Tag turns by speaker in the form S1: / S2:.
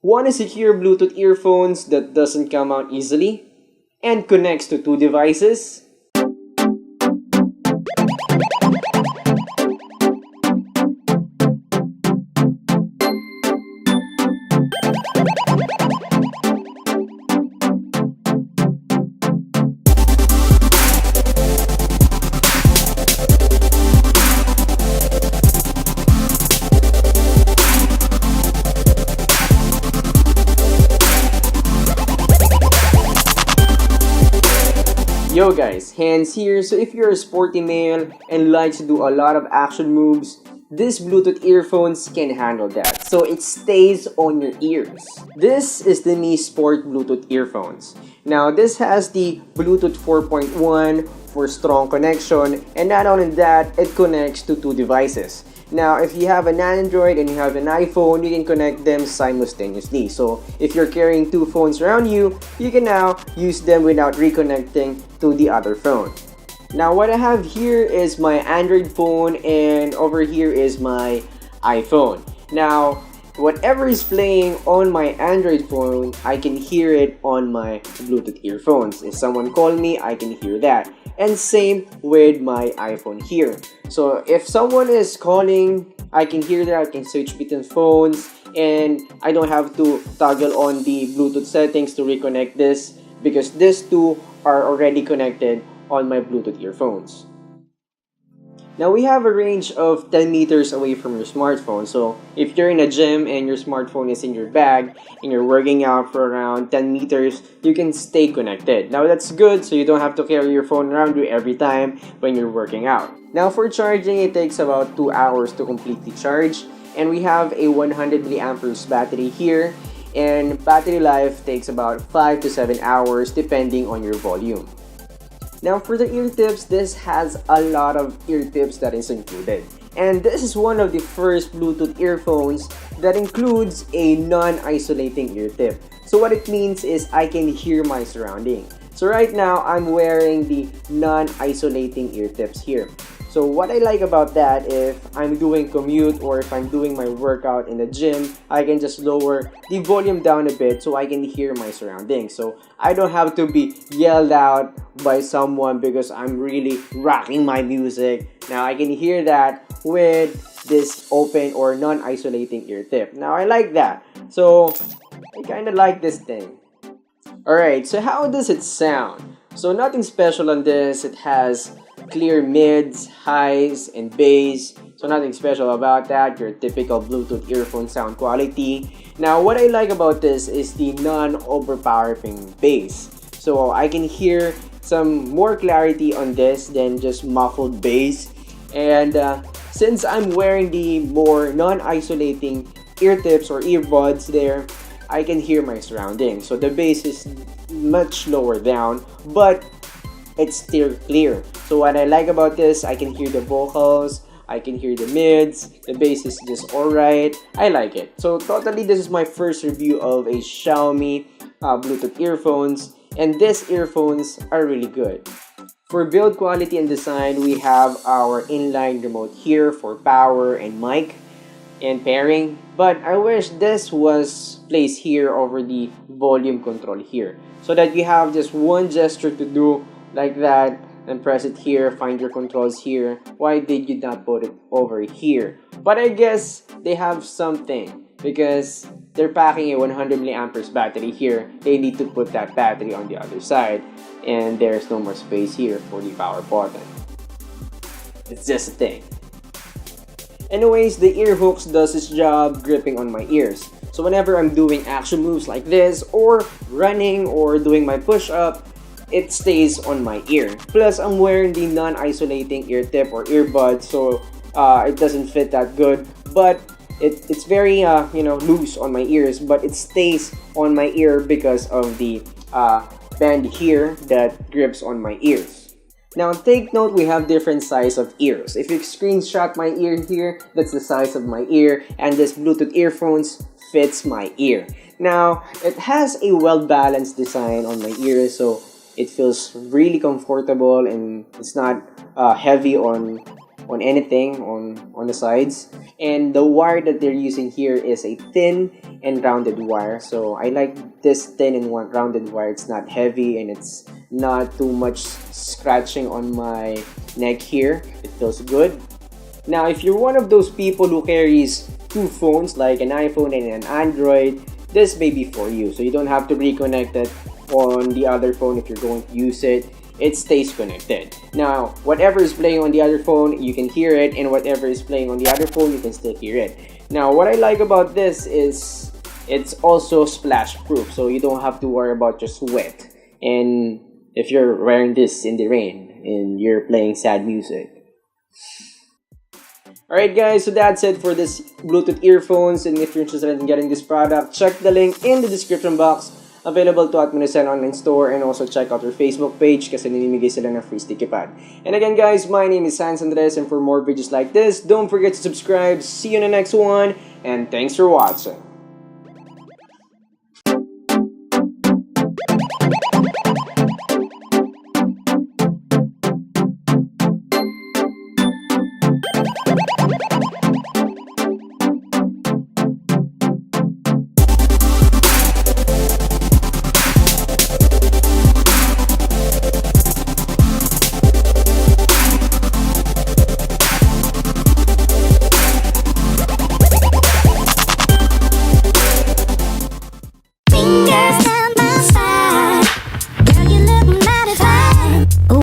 S1: Want to secure Bluetooth earphones that doesn't come out easily and connects to two devices? Yo guys, Hans here. So if you're a sporty male and likes to do a lot of action moves, this Bluetooth earphones can handle that. So it stays on your ears. This is the Mi Sport Bluetooth earphones. Now this has the Bluetooth 4.1 for strong connection, and not only that, it connects to two devices. Now, if you have an Android and you have an iPhone, you can connect them simultaneously. So, if you're carrying two phones around you, you can now use them without reconnecting to the other phone. Now, what I have here is my Android phone, and over here is my iPhone. Now, whatever is playing on my Android phone, I can hear it on my Bluetooth earphones. If someone calls me, I can hear that. And same with my iPhone here. So if someone is calling, I can hear that. I can switch between phones, and I don't have to toggle on the Bluetooth settings to reconnect this because these two are already connected on my Bluetooth earphones. Now we have a range of 10 meters away from your smartphone. So if you're in a gym and your smartphone is in your bag and you're working out for around 10 meters, you can stay connected. Now that's good, so you don't have to carry your phone around you every time when you're working out. Now for charging, it takes about 2 hours to completely charge. And we have a 100 milliamperes battery here. And battery life takes about 5 to 7 hours depending on your volume. Now for the ear tips, this has a lot of ear tips that is included. And this is one of the first Bluetooth earphones that includes a non-isolating ear tip. So what it means is I can hear my surrounding. So right now, I'm wearing the non-isolating ear tips here. So what I like about that, if I'm doing commute or if I'm doing my workout in the gym, I can just lower the volume down a bit so I can hear my surroundings. So I don't have to be yelled out by someone because I'm really rocking my music. Now I can hear that with this open or non-isolating ear tip. Now I like that. So I kind of like this thing. Alright, so how does it sound? So nothing special on this. It has clear mids, highs, and bass. So nothing special about that. Your typical Bluetooth earphone sound quality. Now what I like about this is the non-overpowering bass. So I can hear some more clarity on this than just muffled bass. And since I'm wearing the more non-isolating ear tips or earbuds there, I can hear my surroundings. So the bass is much lower down, but it's still clear. So what I like about this, I can hear the vocals, I can hear the mids, the bass is just alright. I like it. So totally, this is my first review of a Xiaomi Bluetooth earphones, and these earphones are really good. For build quality and design, we have our inline remote here for power and mic and pairing, but I wish this was placed here over the volume control here, so that you have just one gesture to do like that and press it here, find your controls here. Why did you not put it over here? But I guess they have something because they're packing a 100 milliamperes battery here. They need to put that battery on the other side, and there's no more space here for the power button. It's just a thing. Anyways, the ear hooks does its job gripping on my ears. So whenever I'm doing action moves like this, or running, or doing my push-up, it stays on my ear. Plus, I'm wearing the non-isolating ear tip or earbud, so it doesn't fit that good. But it's very loose on my ears, but it stays on my ear because of the band here that grips on my ears. Now take note, we have different size of ears. If you screenshot my ear here, that's the size of my ear, and this Bluetooth earphones fits my ear. Now it has a well-balanced design on my ears, so it feels really comfortable and it's not heavy on anything on the sides. And the wire that they're using here is a thin and rounded wire. So I like this thin and rounded wire. It's not heavy and it's not too much scratching on my neck here. It feels good. Now, if you're one of those people who carries two phones, like an iPhone and an Android, this may be for you. So you don't have to reconnect it on the other phone if you're going to use it. It stays connected. Now, whatever is playing on the other phone, you can hear it, and whatever is playing on the other phone, you can still hear it. Now, what I like about this is it's also splash proof, so you don't have to worry about your sweat. And if you're wearing this in the rain and you're playing sad music. Alright guys, so that's it for this Bluetooth earphones, and if you're interested in getting this product, check the link in the description box. Available to at Minusen online store, and also check out our Facebook page kasi namimigay sila ng free sticky pad. And again guys, my name is Hans Andres, and for more videos like this, don't forget to subscribe. See you in the next one, and thanks for watching.